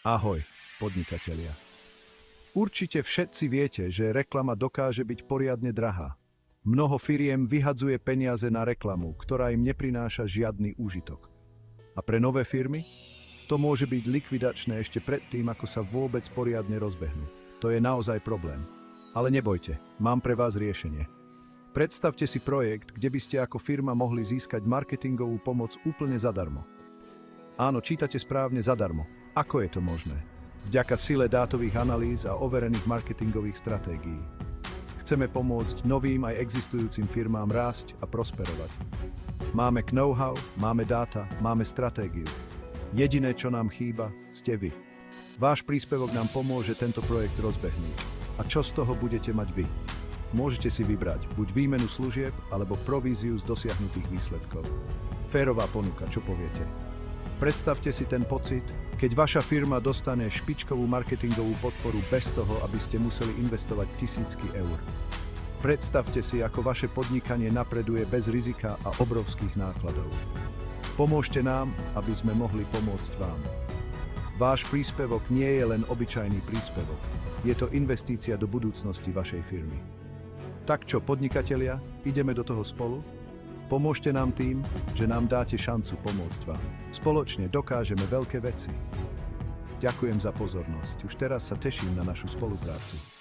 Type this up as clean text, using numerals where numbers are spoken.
Ahoj, podnikatelia. Určite všetci viete, že reklama dokáže byť poriadne drahá. Mnoho firiem vyhadzuje peniaze na reklamu, ktorá im neprináša žiadny úžitok. A pre nové firmy? To môže byť likvidačné ešte predtým, ako sa vôbec poriadne rozbehnú. To je naozaj problém. Ale nebojte, mám pre vás riešenie. Predstavte si projekt, kde by ste ako firma mohli získať marketingovú pomoc úplne zadarmo. Áno, čítate správne, zadarmo. Ako je to možné? Vďaka sile dátových analýz a overených marketingových stratégií. Chceme pomôcť novým aj existujúcim firmám rásť a prosperovať. Máme know-how, máme dáta, máme stratégiu. Jediné, čo nám chýba, ste vy. Váš príspevok nám pomôže tento projekt rozbehnúť. A čo z toho budete mať vy? Môžete si vybrať buď výmenu služieb, alebo províziu z dosiahnutých výsledkov. Férová ponuka, čo poviete? Predstavte si ten pocit, keď vaša firma dostane špičkovú marketingovú podporu bez toho, aby ste museli investovať tisícky eur. Predstavte si, ako vaše podnikanie napreduje bez rizika a obrovských nákladov. Pomôžte nám, aby sme mohli pomôcť vám. Váš príspevok nie je len obyčajný príspevok. Je to investícia do budúcnosti vašej firmy. Tak čo, podnikatelia, ideme do toho spolu? Pomôžte nám tým, že nám dáte šancu pomôcť vám. Spoločne dokážeme veľké veci. Ďakujem za pozornosť. Už teraz sa teším na našu spoluprácu.